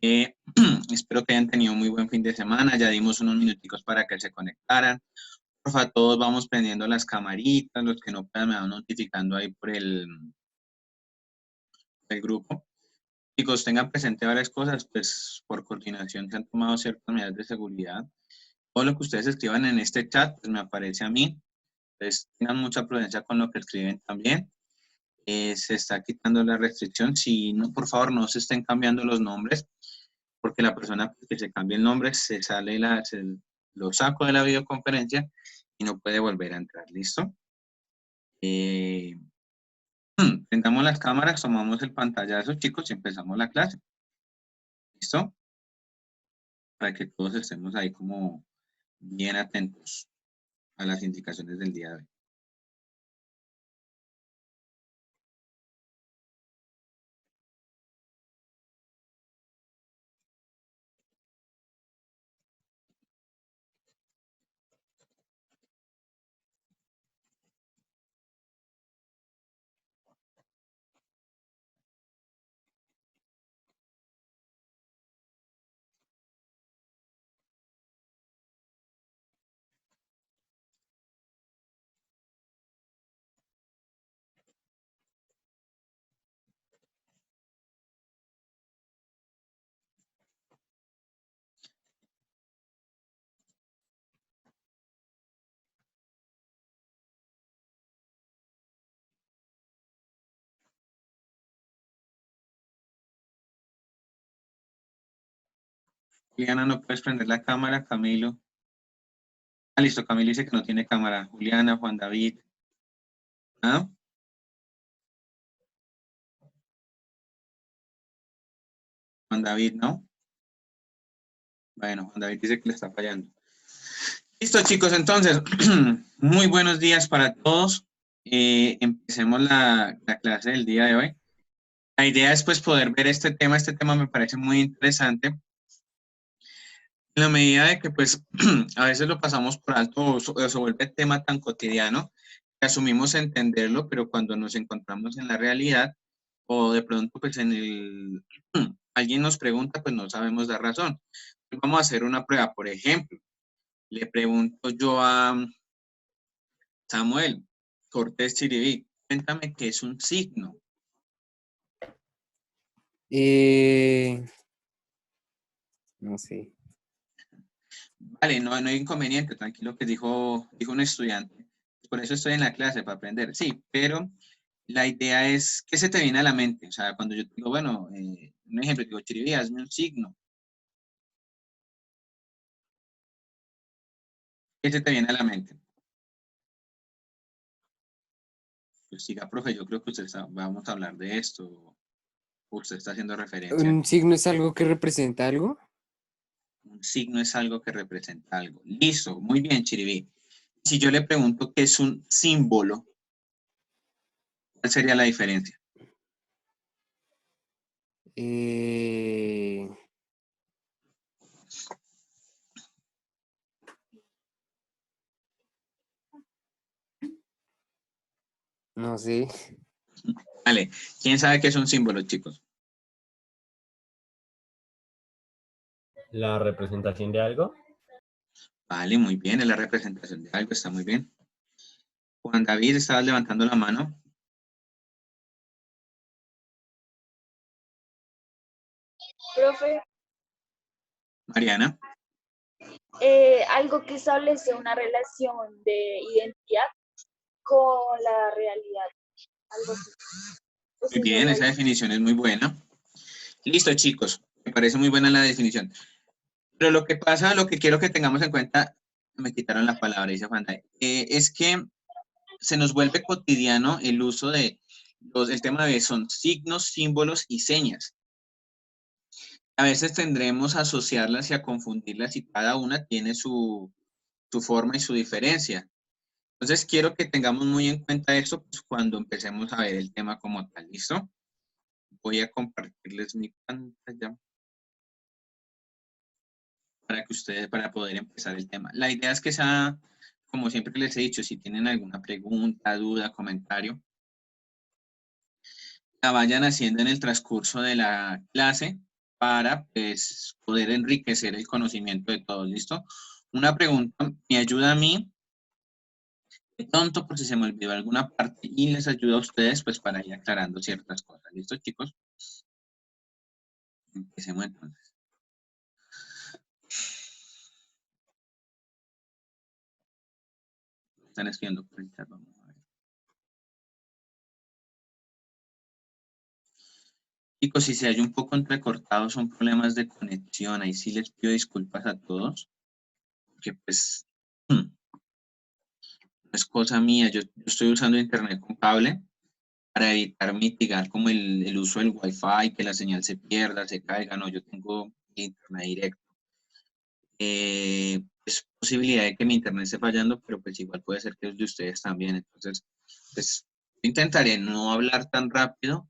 que espero que hayan tenido un muy buen fin de semana. Ya dimos unos minuticos para que se conectaran. Porfa, todos vamos prendiendo las camaritas, los que no puedan me van notificando ahí por el grupo. Chicos, tengan presente varias cosas, pues por coordinación se han tomado ciertas medidas de seguridad. Todo lo que ustedes escriban en este chat, pues me aparece a mí. Entonces, tengan mucha prudencia con lo que escriben también. Se está quitando la restricción. Si no, por favor, no se estén cambiando los nombres, porque la persona que se cambie el nombre se sale, lo saco de la videoconferencia y no puede volver a entrar. ¿Listo? Prendamos las cámaras, tomamos el pantallazo, chicos, y empezamos la clase. ¿Listo? Para que todos estemos ahí como bien atentos a las indicaciones del día de hoy. Juliana, ¿no puedes prender la cámara? Camilo. Ah, listo, Camilo dice que no tiene cámara. Juliana, Juan David. ¿Ah? Juan David, ¿no? Bueno, Juan David dice que le está fallando. Listo, chicos, entonces, muy buenos días para todos. Empecemos la clase del día de hoy. La idea es pues poder ver este tema me parece muy interesante, en la medida de que pues a veces lo pasamos por alto o se vuelve tema tan cotidiano que asumimos entenderlo, pero cuando nos encontramos en la realidad o de pronto pues alguien nos pregunta, pues no sabemos dar razón. Vamos a hacer una prueba, por ejemplo, le pregunto yo a Samuel Cortés Chiriví, cuéntame qué es un signo. No sé. Vale, no hay inconveniente, tranquilo que dijo un estudiante. Por eso estoy en la clase, para aprender. Sí, pero la idea es, ¿qué se te viene a la mente? O sea, cuando yo te digo, bueno, un ejemplo, digo, Chiriví, hazme un signo. ¿Qué se te viene a la mente? Pues siga, profe, yo creo que vamos a hablar de esto. Usted está haciendo referencia. ¿Un signo es algo que representa algo? Un signo es algo que representa algo. Listo, muy bien, Chiriví. Si yo le pregunto qué es un símbolo, ¿cuál sería la diferencia? No sé. Vale, ¿quién sabe qué es un símbolo, chicos? La representación de algo. Vale, muy bien, es la representación de algo, está muy bien. Juan David, estabas levantando la mano. Profe, Mariana. algo que establece una relación de identidad con la realidad. Algo así. Muy bien, esa definición es muy buena. Listo, chicos, me parece muy buena la definición. Pero lo que pasa, lo que quiero que tengamos en cuenta, me quitaron la palabra, dice Juan David, es que se nos vuelve cotidiano el uso de el tema de son signos, símbolos y señas. A veces tendremos a asociarlas y a confundirlas y cada una tiene su forma y su diferencia. Entonces quiero que tengamos muy en cuenta eso pues, cuando empecemos a ver el tema como tal, ¿listo? Voy a compartirles mi pantalla para poder empezar el tema. La idea es que sea, como siempre les he dicho, si tienen alguna pregunta, duda, comentario, la vayan haciendo en el transcurso de la clase para pues, poder enriquecer el conocimiento de todos, ¿listo? Una pregunta me ayuda a mí, de pronto por si se me olvidó alguna parte, y les ayuda a ustedes pues para ir aclarando ciertas cosas, ¿listo, chicos? Empecemos entonces. Están escribiendo por el chat, vamos a ver. Chicos, si se halla un poco entrecortado, son problemas de conexión. Ahí sí les pido disculpas a todos, porque pues no es cosa mía. Yo estoy usando internet con cable para evitar mitigar como el uso del Wi-Fi, que la señal se pierda, se caiga. No, yo tengo internet directo. Es posibilidad de que mi internet esté fallando, pero pues igual puede ser que es de ustedes también. Entonces, pues intentaré no hablar tan rápido.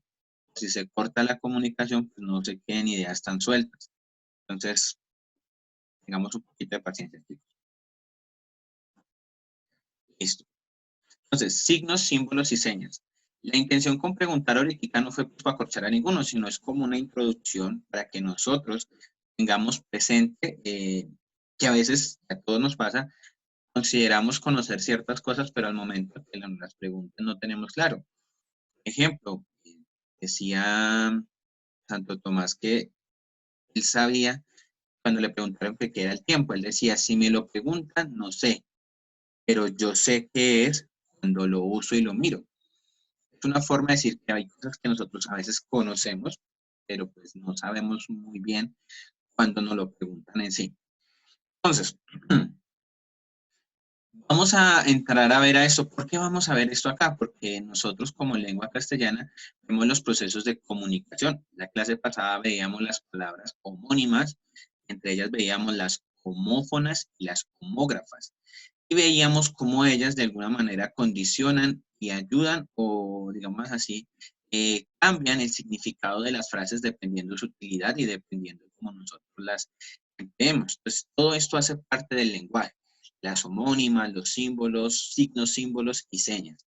Si se corta la comunicación, pues no se queden ideas tan sueltas. Entonces, tengamos un poquito de paciencia, chicos. Listo. Entonces, signos, símbolos y señas. La intención con preguntar ahorita no fue para acorchar a ninguno, sino es como una introducción para que nosotros tengamos presente que a veces a todos nos pasa, consideramos conocer ciertas cosas, pero al momento que las preguntas no tenemos claro. Ejemplo, decía Santo Tomás que él sabía cuando le preguntaron qué era el tiempo. Él decía, si me lo preguntan, no sé, pero yo sé qué es cuando lo uso y lo miro. Es una forma de decir que hay cosas que nosotros a veces conocemos, pero pues no sabemos muy bien cuando nos lo preguntan en sí. Entonces, vamos a entrar a ver a esto. ¿Por qué vamos a ver esto acá? Porque nosotros como lengua castellana vemos los procesos de comunicación. La clase pasada veíamos las palabras homónimas, entre ellas veíamos las homófonas y las homógrafas. Y veíamos cómo ellas de alguna manera condicionan y ayudan o, digamos así, cambian el significado de las frases dependiendo de su utilidad y dependiendo de cómo nosotros las empleemos. Entonces, todo esto hace parte del lenguaje. Las homónimas, los símbolos, signos, símbolos y señas.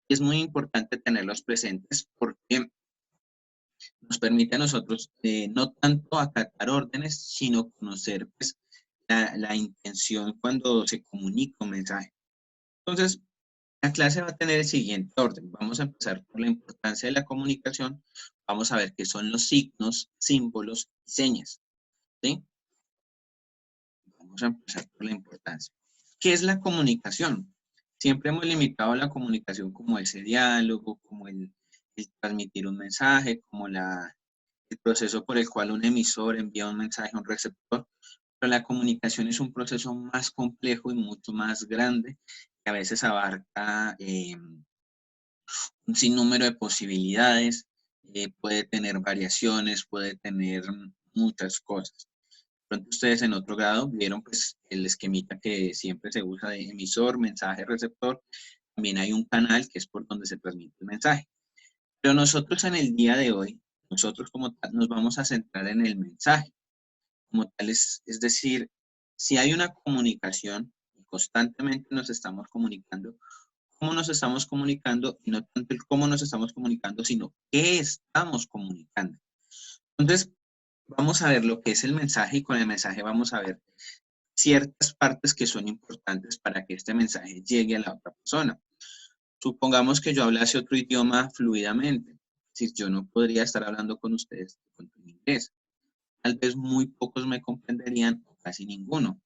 Es muy importante tenerlos presentes porque nos permite a nosotros no tanto acatar órdenes, sino conocer pues, la intención cuando se comunica un mensaje. Entonces, la clase va a tener el siguiente orden. Vamos a empezar por la importancia de la comunicación. Vamos a ver qué son los signos, símbolos y señas. ¿Sí? Vamos a empezar por la importancia. ¿Qué es la comunicación? Siempre hemos limitado la comunicación como ese diálogo, como el transmitir un mensaje, como el proceso por el cual un emisor envía un mensaje a un receptor. Pero la comunicación es un proceso más complejo y mucho más grande que a veces abarca un sinnúmero de posibilidades, puede tener variaciones, puede tener muchas cosas. Pronto ustedes en otro grado vieron pues el esquemita que siempre se usa de emisor, mensaje, receptor. También hay un canal que es por donde se transmite el mensaje. Pero nosotros en el día de hoy, nosotros como tal nos vamos a centrar en el mensaje. Como tal es decir, si hay una comunicación, constantemente nos estamos comunicando, cómo nos estamos comunicando y no tanto el cómo nos estamos comunicando, sino qué estamos comunicando. Entonces, vamos a ver lo que es el mensaje y con el mensaje vamos a ver ciertas partes que son importantes para que este mensaje llegue a la otra persona. Supongamos que yo hablase otro idioma fluidamente, es decir, yo no podría estar hablando con ustedes en inglés. Tal vez muy pocos me comprenderían o casi ninguno,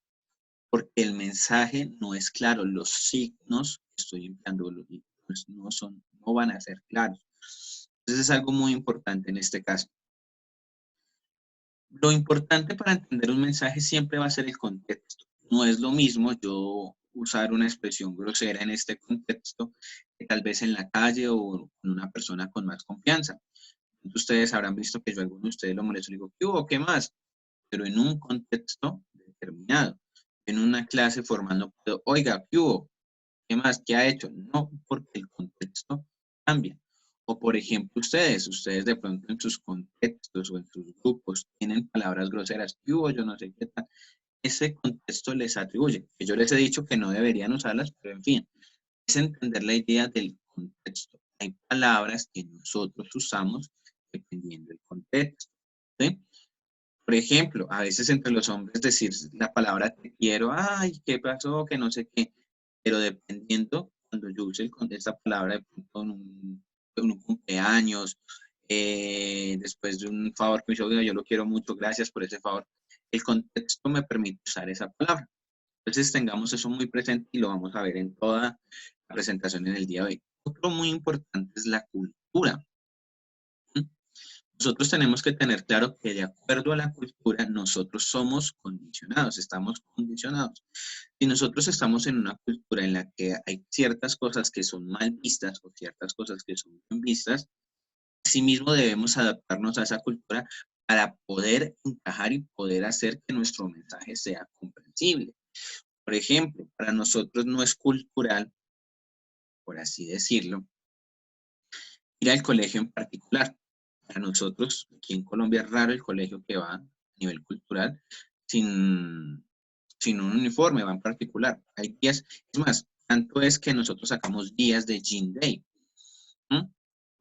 porque el mensaje no es claro, los signos que estoy empleando pues no van a ser claros. Entonces es algo muy importante en este caso. Lo importante para entender un mensaje siempre va a ser el contexto. No es lo mismo yo usar una expresión grosera en este contexto que tal vez en la calle o con una persona con más confianza. Ustedes habrán visto que yo a alguno de ustedes lo molesto y digo, ¿qué hubo? ¿Qué más? Pero en un contexto determinado. En una clase formal no puedo, oiga, ¿qué hubo? ¿Qué más? ¿Qué ha hecho? No, porque el contexto cambia. O por ejemplo, ustedes de pronto en sus contextos o en sus grupos tienen palabras groseras, ¿qué hubo? Yo no sé qué tal. Ese contexto les atribuye. Que yo les he dicho que no deberían usarlas, pero en fin, es entender la idea del contexto. Hay palabras que nosotros usamos dependiendo del contexto. ¿Sí? Por ejemplo, a veces entre los hombres decir la palabra te quiero, ay, ¿qué pasó? Que no sé qué. Pero dependiendo, cuando yo use esta palabra de pronto en un cumpleaños, después de un favor que me hizo, "Oiga, yo lo quiero mucho, gracias por ese favor", el contexto me permite usar esa palabra. Entonces tengamos eso muy presente y lo vamos a ver en toda la presentación en el día de hoy. Otro muy importante es la cultura. Nosotros tenemos que tener claro que de acuerdo a la cultura, nosotros somos condicionados, estamos condicionados. Si nosotros estamos en una cultura en la que hay ciertas cosas que son mal vistas o ciertas cosas que son bien vistas, asimismo debemos adaptarnos a esa cultura para poder encajar y poder hacer que nuestro mensaje sea comprensible. Por ejemplo, para nosotros no es cultural, por así decirlo, ir al colegio en particular. Para nosotros, aquí en Colombia, es raro el colegio que va a nivel cultural sin un uniforme, va en particular. Hay días, es más, tanto es que nosotros sacamos días de Jean Day, ¿no?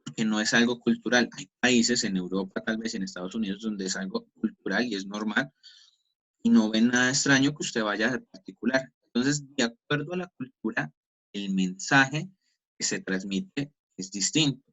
Porque no es algo cultural. Hay países en Europa, tal vez en Estados Unidos, donde es algo cultural y es normal, y no ven nada extraño que usted vaya de particular. Entonces, de acuerdo a la cultura, el mensaje que se transmite es distinto.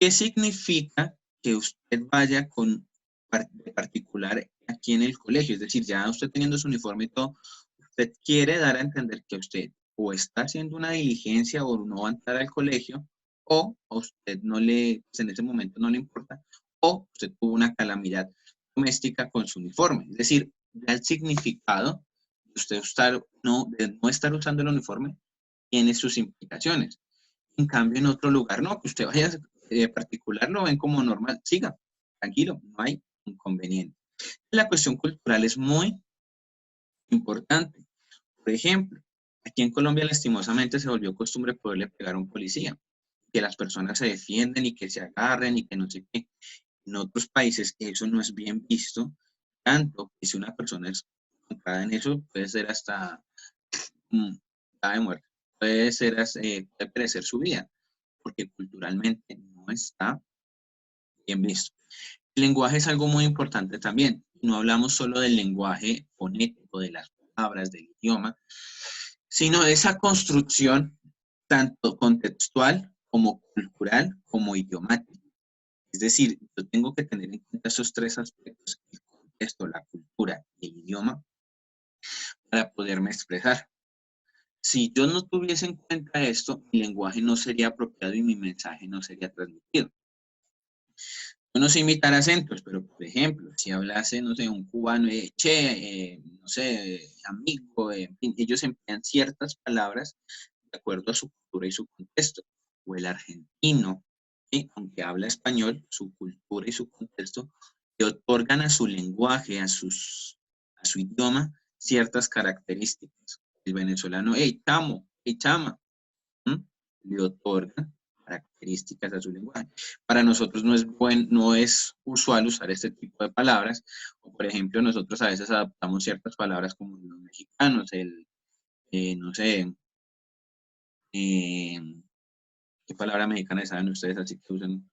¿Qué significa que usted vaya de particular aquí en el colegio? Es decir, ya usted teniendo su uniforme y todo, usted quiere dar a entender que usted o está haciendo una diligencia o no va a entrar al colegio, o a usted no le, pues en ese momento no le importa, o usted tuvo una calamidad doméstica con su uniforme. Es decir, ya el significado de usted de no estar usando el uniforme tiene sus implicaciones. En cambio, en otro lugar, no, que usted vaya particular, lo ven como normal. Siga, tranquilo, no hay inconveniente. La cuestión cultural es muy importante. Por ejemplo, aquí en Colombia lastimosamente se volvió costumbre poderle pegar a un policía, que las personas se defienden y que se agarren y que no sé qué. En otros países eso no es bien visto, tanto que si una persona es encontrada en eso, puede ser hasta de muerte, puede perecer su vida, porque culturalmente no está bien visto. El lenguaje es algo muy importante también. No hablamos solo del lenguaje fonético, de las palabras, del idioma, sino de esa construcción tanto contextual como cultural como idiomática. Es decir, yo tengo que tener en cuenta esos tres aspectos, el contexto, la cultura y el idioma, para poderme expresar. Si yo no tuviese en cuenta esto, mi lenguaje no sería apropiado y mi mensaje no sería transmitido. Yo no sé imitar acentos, pero por ejemplo, si hablase, no sé, un cubano, no sé, amigo, en fin, ellos emplean ciertas palabras de acuerdo a su cultura y su contexto. O el argentino, ¿sí? Aunque habla español, su cultura y su contexto le otorgan a su lenguaje, a su idioma, ciertas características. El venezolano, hey, chamo, hey, chama, le otorgan características a su lenguaje. Para nosotros no es usual usar este tipo de palabras, o por ejemplo, nosotros a veces adaptamos ciertas palabras como los mexicanos, no sé, ¿qué palabra mexicana saben ustedes así que usan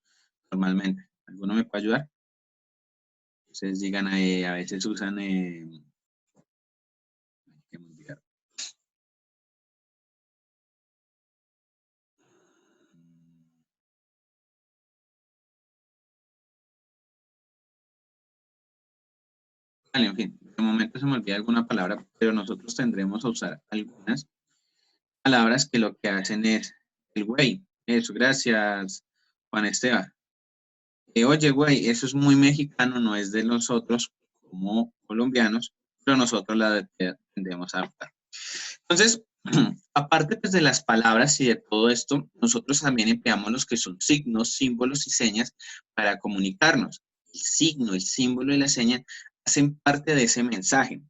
normalmente? ¿Alguno me puede ayudar? Ustedes digan, a veces usan, vale, en fin, de momento se me olvida alguna palabra, pero nosotros tendremos a usar algunas palabras que lo que hacen es el güey. Eso, gracias, Juan Esteban. Oye, güey, eso es muy mexicano, no es de nosotros como colombianos, pero nosotros la tendemos a adaptar. Entonces, aparte pues, de las palabras y de todo esto, nosotros también empleamos los que son signos, símbolos y señas para comunicarnos. El signo, el símbolo y la seña hacen parte de ese mensaje.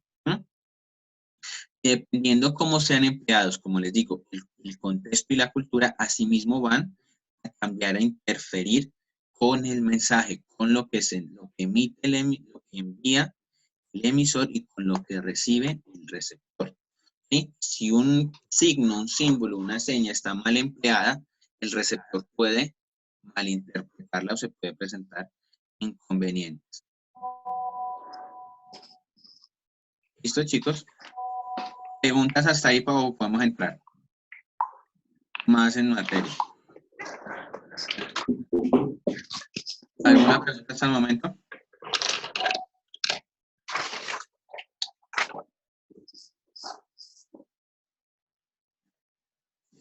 Dependiendo cómo sean empleados, como les digo, el contexto y la cultura asimismo van a cambiar, a interferir con el mensaje, con lo que emite, lo que envía el emisor y con lo que recibe el receptor. ¿Sí? Si un signo, un símbolo, una seña está mal empleada, el receptor puede malinterpretarla o se puede presentar inconvenientes. ¿Listo, chicos? ¿Preguntas hasta ahí o podemos entrar más en materia? ¿Alguna pregunta hasta el momento?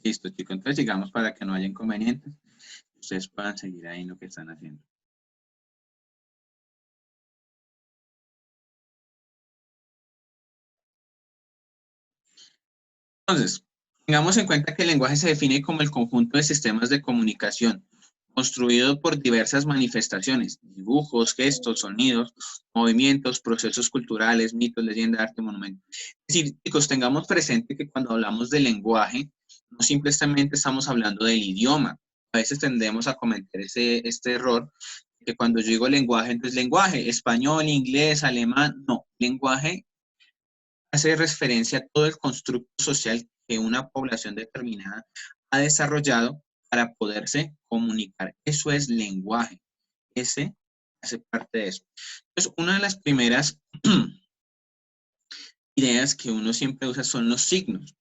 Listo, chicos. Entonces sigamos para que no haya inconvenientes. Ustedes puedan seguir ahí en lo que están haciendo. Entonces, tengamos en cuenta que el lenguaje se define como el conjunto de sistemas de comunicación construido por diversas manifestaciones, dibujos, gestos, sonidos, movimientos, procesos culturales, mitos, leyendas, arte, monumentos. Es decir, chicos, tengamos presente que cuando hablamos de lenguaje, no simplemente estamos hablando del idioma. A veces tendemos a cometer este error, que cuando yo digo lenguaje, entonces lenguaje, español, inglés, alemán, no, lenguaje hace referencia a todo el constructo social que una población determinada ha desarrollado para poderse comunicar. Eso es lenguaje. Ese hace parte de eso. Entonces, una de las primeras ideas que uno siempre usa son los signos.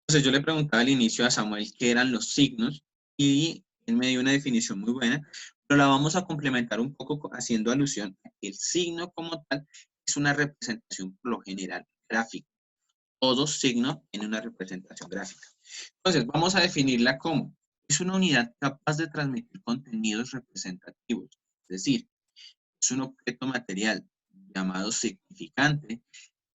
Entonces, yo le preguntaba al inicio a Samuel qué eran los signos y él me dio una definición muy buena, pero la vamos a complementar un poco haciendo alusión a que el signo como tal es una representación por lo general gráfica. Todo signo tiene una representación gráfica. Entonces, vamos a definirla como es una unidad capaz de transmitir contenidos representativos, es decir, es un objeto material llamado significante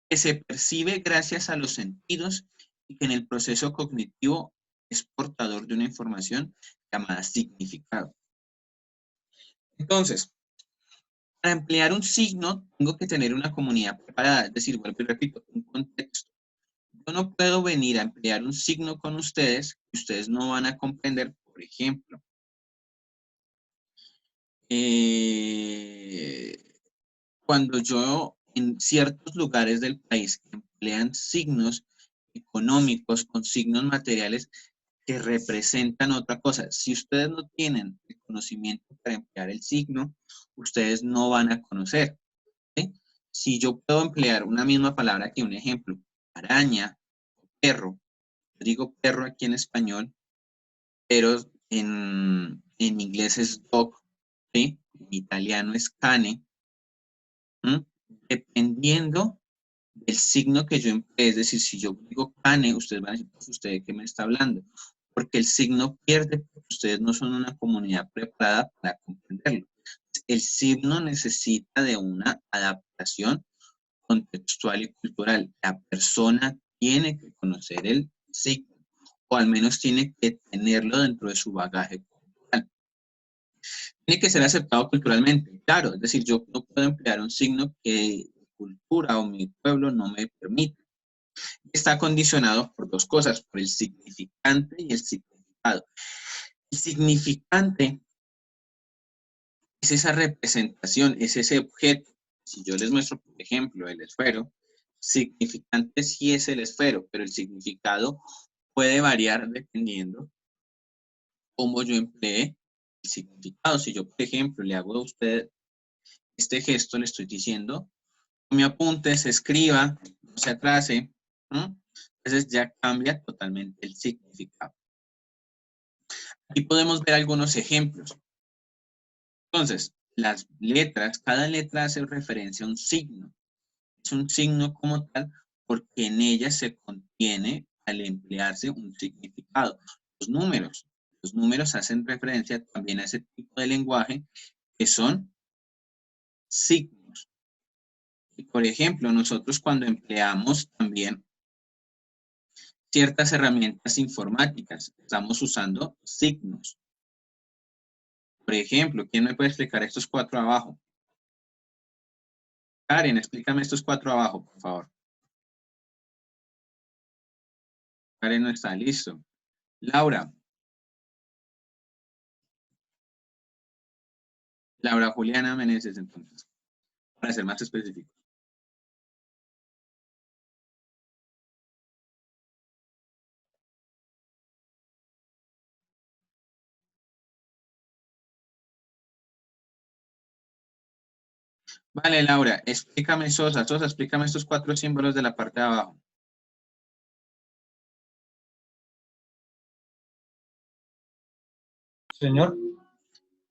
que se percibe gracias a los sentidos y que en el proceso cognitivo es portador de una información llamada significado. Entonces, para emplear un signo, tengo que tener una comunidad preparada, es decir, vuelvo y repito, un contexto. Yo no puedo venir a emplear un signo con ustedes que ustedes no van a comprender. Por ejemplo, cuando yo en ciertos lugares del país emplean signos económicos con signos materiales que representan otra cosa. Si ustedes no tienen el conocimiento para emplear el signo, ustedes no van a conocer. ¿Sí? Si yo puedo emplear una misma palabra que un ejemplo, araña, perro, digo perro aquí en español, pero en inglés es dog, ¿sí? En italiano es cane. ¿Mm? Dependiendo del signo que yo emplee, es decir, si yo digo cane, ustedes van a decir, pues, ¿usted de qué me está hablando? Porque el signo pierde, porque ustedes no son una comunidad preparada para comprenderlo. El signo necesita de una adaptación contextual y cultural. La persona tiene que conocer el signo, o al menos tiene que tenerlo dentro de su bagaje cultural. Tiene que ser aceptado culturalmente, claro, es decir, yo no puedo emplear un signo que mi cultura o mi pueblo no me permite. Está condicionado por dos cosas, por el significante y el significado. El significante es esa representación, es ese objeto. Si yo les muestro, por ejemplo, el esfero, significante sí es el esfero, pero el significado puede variar dependiendo cómo yo emplee el significado. Si yo, por ejemplo, le hago a usted este gesto, le estoy diciendo, no me apunte, se escriba, no se atrase. Entonces ya cambia totalmente el significado. Aquí podemos ver algunos ejemplos. Entonces, las letras, cada letra hace referencia a un signo. Es un signo como tal porque en ella se contiene al emplearse un significado. Los números hacen referencia también a ese tipo de lenguaje que son signos. Y por ejemplo, nosotros cuando empleamos también ciertas herramientas informáticas, estamos usando signos. Por ejemplo, ¿quién me puede explicar estos cuatro abajo? Karen, explícame estos cuatro abajo, por favor. Karen no está listo. Laura. Laura Juliana Meneses, entonces, para ser más específico. Vale, Laura, explícame, Sosa, explícame estos 4 símbolos de la parte de abajo. Señor,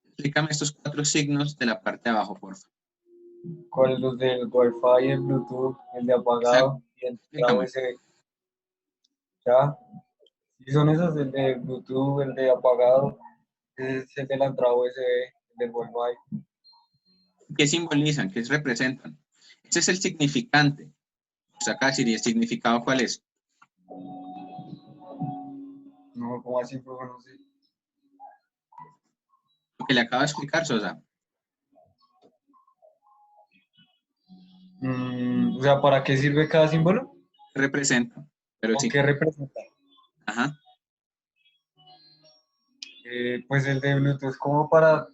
Explícame estos 4 signos de la parte de abajo, por favor. ¿cuáles los del Wi-Fi, el Bluetooth, el de Exacto, apagado y el de explícame. USB? ¿Ya? Si son esos, el de Bluetooth, el de apagado, es el de la entrada USB, el del Wi-Fi. ¿Qué simbolizan? ¿Qué representan? Ese es el significante. O sea, acá sería el significado, ¿cuál es? No, ¿cómo así, profe? No sé. Lo que le acabo de explicar, Sosa. O sea, ¿para qué sirve cada símbolo? ¿Qué representa? Pero ¿O sí. qué representa? Ajá. Pues el de Bluetooth es como para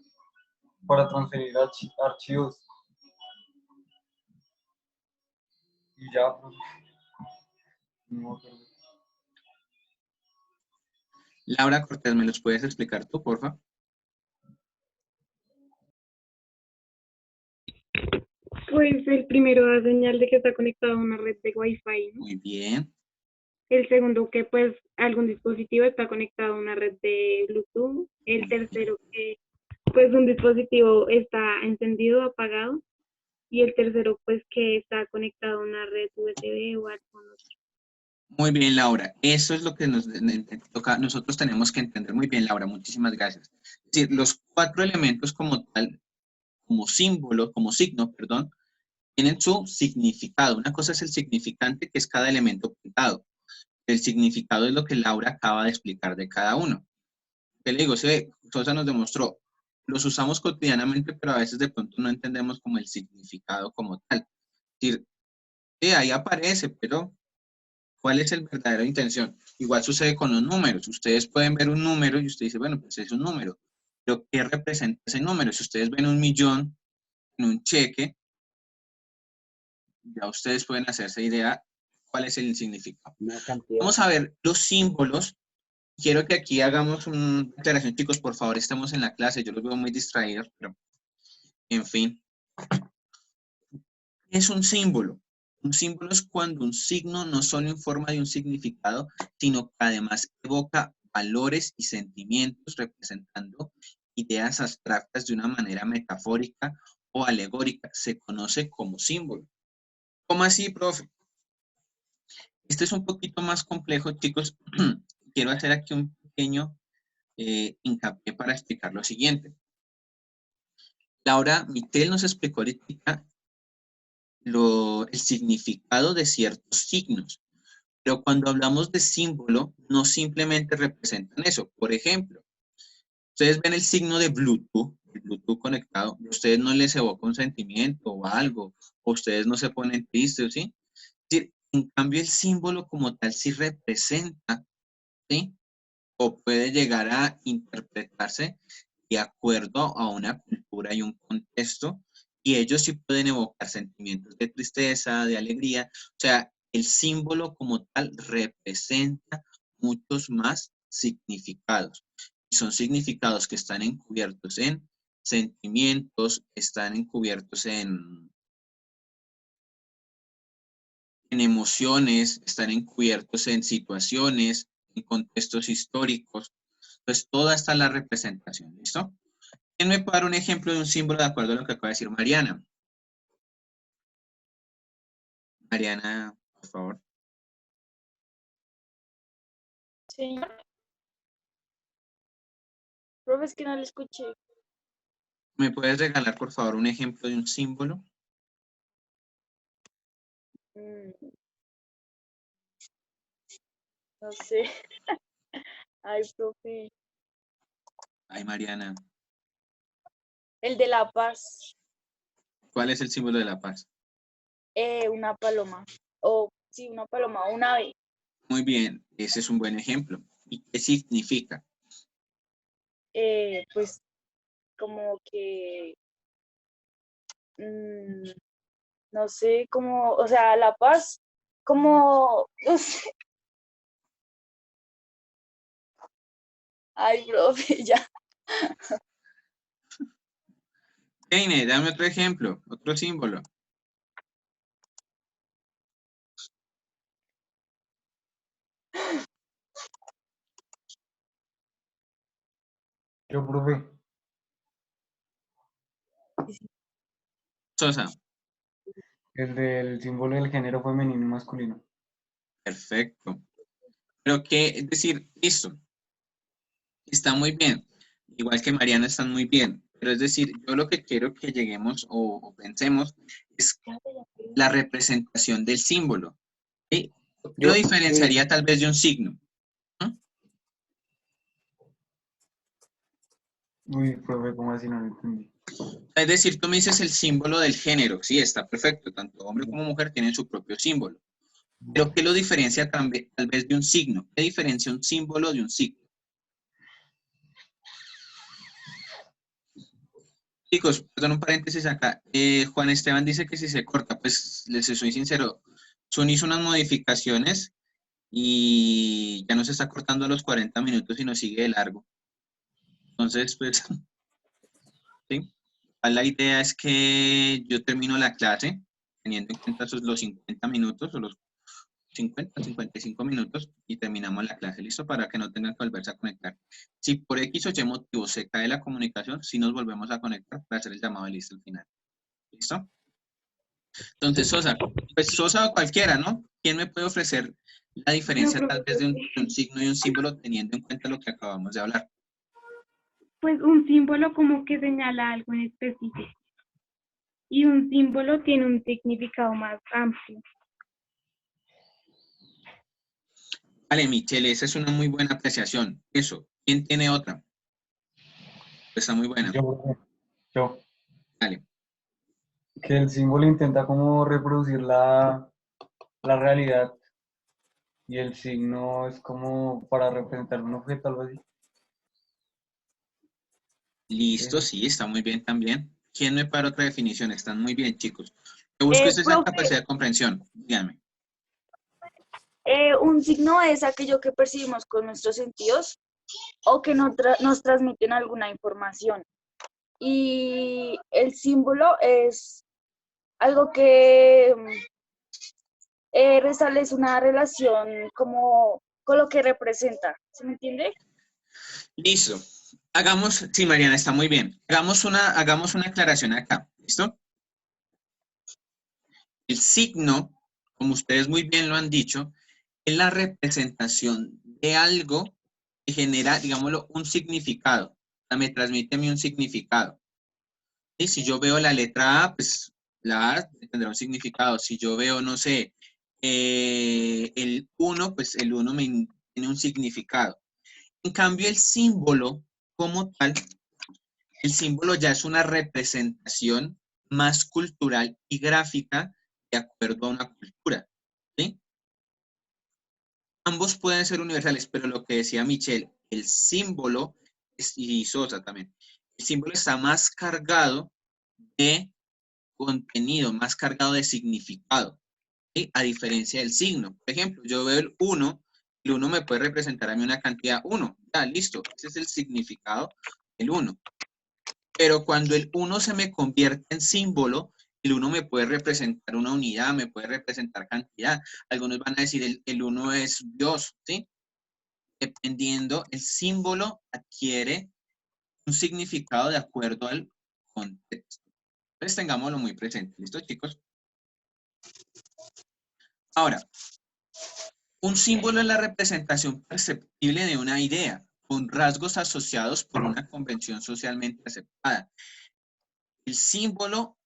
transferir archivos. Y ya, profe. No, profe. Laura Cortés, ¿me los puedes explicar tú, por favor? Pues el primero da señal de que está conectado a una red de Wi-Fi, ¿no? Muy bien. El segundo que pues algún dispositivo está conectado a una red de Bluetooth. El tercero que pues un dispositivo está encendido o apagado. Y el tercero pues que está conectado a una red USB o algo. Muy bien, Laura. Eso es lo que nos toca. Nosotros tenemos que entender muy bien, Laura. Muchísimas gracias. Es decir, los 4 elementos como tal, como símbolo, como signo, perdón, tienen su significado. Una cosa es el significante, que es cada elemento pintado. El significado es lo que Laura acaba de explicar de cada uno. Te le digo, Sosa nos demostró, los usamos cotidianamente, pero a veces de pronto no entendemos como el significado como tal. Es decir, ahí aparece, pero ¿cuál es el verdadero intención? Igual sucede con los números. Ustedes pueden ver un número y usted dice, bueno, pues es un número. Pero ¿qué representa ese número? Si ustedes ven 1.000.000 en un cheque, ya ustedes pueden hacerse idea cuál es el significado. Una cantidad. Vamos a ver los símbolos. Quiero que aquí hagamos una aclaración, chicos, por favor, estamos en la clase. Yo los veo muy distraídos, pero en fin. ¿Qué es un símbolo? Un símbolo es cuando un signo no solo informa de un significado, sino que además evoca valores y sentimientos representando ideas abstractas de una manera metafórica o alegórica. Se conoce como símbolo. ¿Cómo así, profe? Este es un poquito más complejo, chicos. Quiero hacer aquí un pequeño hincapié para explicar lo siguiente. Laura Mitel nos explicó ahorita el significado de ciertos signos. Pero cuando hablamos de símbolo, no simplemente representan eso. Por ejemplo, ustedes ven el signo de Bluetooth, el Bluetooth conectado, ustedes no les evoca un sentimiento o algo, o ustedes no se ponen tristes, ¿sí? Es decir, en cambio, el símbolo como tal sí representa, ¿sí? O puede llegar a interpretarse de acuerdo a una cultura y un contexto, y ellos sí pueden evocar sentimientos de tristeza, de alegría. O sea, el símbolo como tal representa muchos más significados. Y son significados que están encubiertos en sentimientos, están encubiertos en emociones, están encubiertos en situaciones, en contextos históricos. Entonces, toda está la representación, ¿listo? ¿Quién me puede dar un ejemplo de un símbolo de acuerdo a lo que acaba de decir Mariana? Mariana, por favor. Señor, profe, es que no le escuché. ¿Me puedes regalar, por favor, un ejemplo de un símbolo? Mm, no sé. Ay, profe. Ay, Mariana. El de La Paz, ¿Cuál es el símbolo de la paz? una paloma. O sí, una paloma, un ave. Muy bien, ese es un buen ejemplo. ¿Y qué significa? Pues como que, no sé, como, o sea, La Paz, como, no sé. Ay, profe, ya. Eine, dame otro ejemplo, otro símbolo. Yo, profe, Sosa, el del símbolo del género femenino y masculino. perfecto. Pero que, es decir, listo, está muy bien. Igual que Mariana están muy bien. Pero es decir, yo lo que quiero que lleguemos o pensemos es la representación del símbolo. ¿Sí? Yo lo diferenciaría tal vez de un signo. Uy, profe, ¿cómo así? No lo entendí. Es decir, tú me dices el símbolo del género. Sí, está perfecto. Tanto hombre como mujer tienen su propio símbolo. Pero ¿qué lo diferencia tal vez de un signo? ¿Qué diferencia un símbolo de un signo? Chicos, perdón, un paréntesis acá. Juan Esteban dice que si se corta, pues les soy sincero, Sun hizo unas modificaciones y ya no se está cortando a los 40 minutos y nos sigue de largo. Entonces, pues, ¿sí? La idea es que yo termino la clase teniendo en cuenta los 50 minutos o los 50, 55 minutos y terminamos la clase, ¿listo? Para que no tengan que volverse a conectar. Si por X o Y motivo se cae la comunicación, si nos volvemos a conectar para hacer el llamado de listo al final. ¿Listo? Entonces, Sosa, pues Sosa o cualquiera, ¿no? ¿Quién me puede ofrecer la diferencia tal vez de un signo y un símbolo teniendo en cuenta lo que acabamos de hablar? Pues un símbolo como que señala algo en específico. Y un símbolo tiene un significado más amplio. Vale, Michelle, esa es una muy buena apreciación. Eso. ¿Quién tiene otra? Está muy buena. Yo. Dale. Que el símbolo intenta como reproducir la realidad y el signo es como para representar un objeto, algo así. Listo, sí, está muy bien también. ¿Quién me para otra definición? Están muy bien, chicos. Yo busco esa Profe, capacidad de comprensión. Dígame. un signo es aquello que percibimos con nuestros sentidos o que nos transmiten alguna información. Y el símbolo es algo que establece una relación como con lo que representa. ¿Se me entiende? Listo. Hagamos, sí, Mariana, está muy bien. Hagamos una aclaración acá. ¿Listo? El signo, como ustedes muy bien lo han dicho, es la representación de algo que genera, digámoslo, un significado. O sea, me transmite a mí un significado. Y si yo veo la letra A, pues la A tendrá un significado. Si yo veo, no sé, el 1, pues el 1 tiene un significado. En cambio, el símbolo como tal, el símbolo ya es una representación más cultural y gráfica de acuerdo a una cultura. ¿Sí? Ambos pueden ser universales, pero lo que decía Michelle, el símbolo, y Sosa también, el símbolo está más cargado de contenido, más cargado de significado, ¿sí? A diferencia del signo. Por ejemplo, yo veo el 1 me puede representar a mí una cantidad 1. Ya, listo, ese es el significado del 1. Pero cuando el 1 se me convierte en símbolo, el 1 me puede representar una unidad, me puede representar cantidad. Algunos van a decir el 1 es Dios, ¿sí? Dependiendo, el símbolo adquiere un significado de acuerdo al contexto. Entonces tengámoslo muy presente. ¿Listo, chicos? Ahora, un símbolo es la representación perceptible de una idea, con rasgos asociados por una convención socialmente aceptada. El símbolo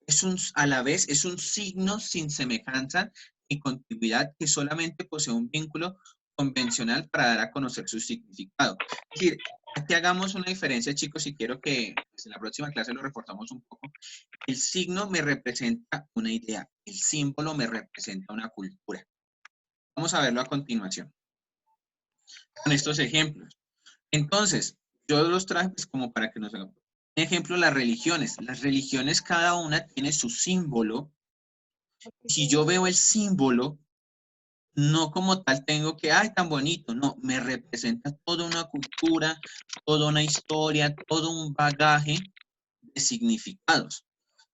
a la vez es un signo sin semejanza y continuidad que solamente posee un vínculo convencional para dar a conocer su significado. Es decir, aquí hagamos una diferencia, chicos, y quiero que en la próxima clase lo reforzamos un poco. El signo me representa una idea, el símbolo me representa una cultura. Vamos a verlo a continuación, con estos ejemplos. Entonces, yo los traje pues, como para que nos hagan. Por ejemplo, las religiones. Las religiones, cada una tiene su símbolo. Si yo veo el símbolo, no como tal tengo que, ay, tan bonito. No, me representa toda una cultura, toda una historia, todo un bagaje de significados.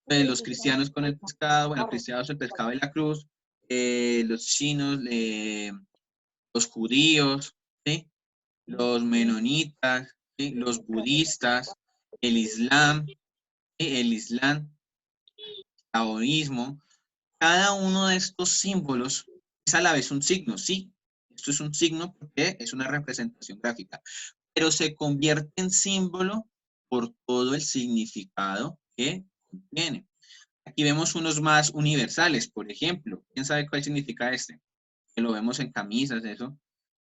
los cristianos con el pescado, bueno, cristianos el pescado y la cruz, los chinos, los judíos, ¿sí? Los menonitas, ¿sí? Los budistas, el islam, ¿sí? El taoísmo. Cada uno de estos símbolos es a la vez un signo, sí. Esto es un signo porque es una representación gráfica, pero se convierte en símbolo por todo el significado que contiene. Aquí vemos unos más universales, por ejemplo. ¿Quién sabe cuál significa este? Que lo vemos en camisas, eso.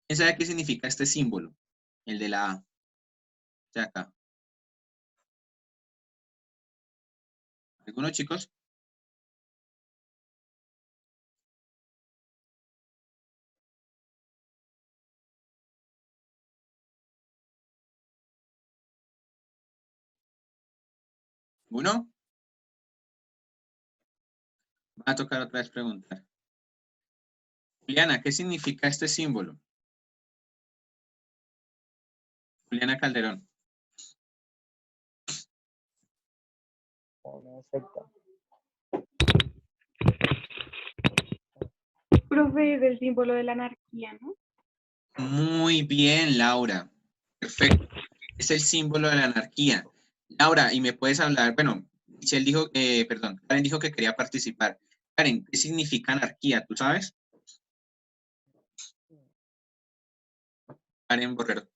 ¿Quién sabe qué significa este símbolo? El de la A. De acá. ¿Algunos chicos? ¿Uno? Va a tocar otra vez preguntar. Juliana, ¿qué significa este símbolo? Juliana Calderón. Profe, es el símbolo de la anarquía, ¿no? Muy bien, Laura. Perfecto. Es el símbolo de la anarquía. Laura, ¿y me puedes hablar? Bueno, Michelle dijo, perdón, Karen dijo que quería participar. Karen, ¿qué significa anarquía? ¿Tú sabes? Karen Borrero.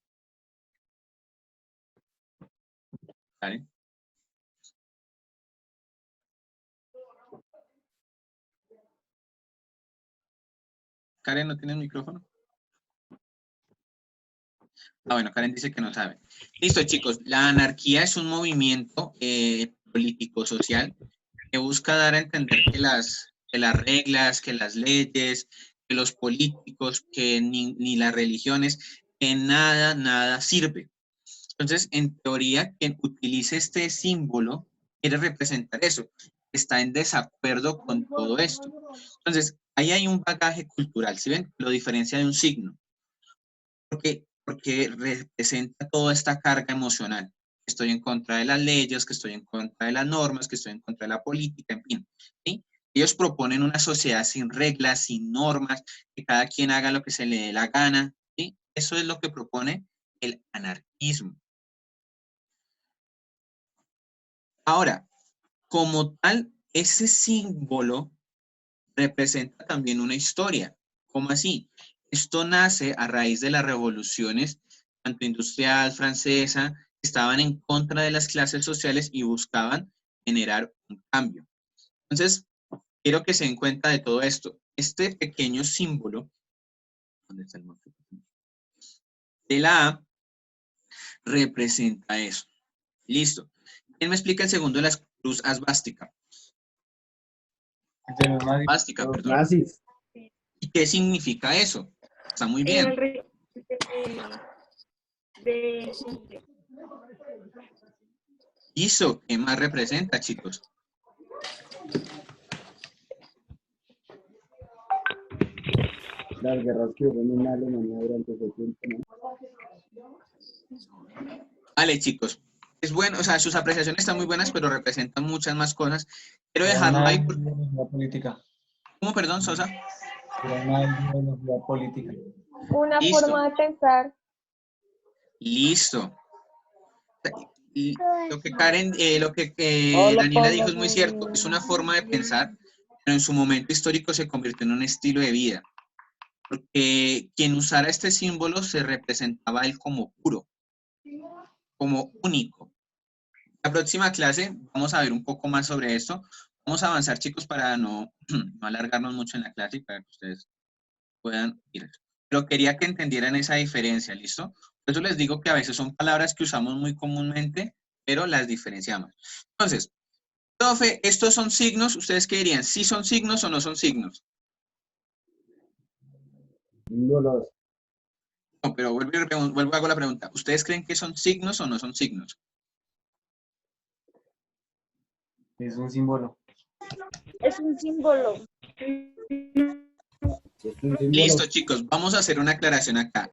Karen. Karen, ¿no tiene el micrófono? Ah, bueno, Karen dice que no sabe. Listo, chicos. La anarquía es un movimiento político-social que busca dar a entender que las reglas, que las leyes, que los políticos, que ni las religiones, que nada sirve. Entonces, en teoría, quien utilice este símbolo quiere representar eso. Está en desacuerdo con todo esto. Entonces, ahí hay un bagaje cultural, ¿sí ven? Lo diferencia de un signo. Porque representa toda esta carga emocional. Estoy en contra de las leyes, que estoy en contra de las normas, que estoy en contra de la política, en fin. ¿Sí? Ellos proponen una sociedad sin reglas, sin normas, que cada quien haga lo que se le dé la gana. ¿Sí? Eso es lo que propone el anarquismo. Ahora, como tal, ese símbolo representa también una historia. ¿Cómo así? Esto nace a raíz de las revoluciones, tanto industrial, francesa, estaban en contra de las clases sociales y buscaban generar un cambio. Entonces, quiero que se den cuenta de todo esto. Este pequeño símbolo, ¿dónde está el monte? De la A, representa eso. Listo. ¿Quién me explica el segundo de la cruz asbástica? De los nazis. Asbástica, perdón. Nazis. ¿Y qué significa eso? Está muy bien. El rey de Listo. ¿Qué más representa, chicos? Las guerras que hubo en Alemania durante ese tiempo, ¿no? Vale, chicos. Es bueno, o sea, sus apreciaciones están muy buenas, pero representan muchas más cosas. Quiero dejarlo Una ahí. ideología política. ¿Cómo, perdón, Sosa? Era una ideología política. Una Listo. forma de pensar. Listo. Y lo que Karen, lo que Hola, Daniela Paula, dijo es muy cierto. Es una forma de pensar, pero en su momento histórico se convirtió en un estilo de vida. Porque quien usara este símbolo se representaba a él como puro, como único. La próxima clase vamos a ver un poco más sobre esto. Vamos a avanzar, chicos, para no alargarnos mucho en la clase y para que ustedes puedan ir. Pero quería que entendieran esa diferencia, ¿listo? Por eso les digo que a veces son palabras que usamos muy comúnmente, pero las diferenciamos. Entonces, profe, ¿estos son signos? ¿Ustedes qué dirían? ¿Sí son signos o no son signos? Símbolos. No, pero vuelvo a hago la pregunta. ¿Ustedes creen que son signos o no son signos? Es un símbolo. Es un símbolo. Es un símbolo. Listo, chicos, vamos a hacer una aclaración acá.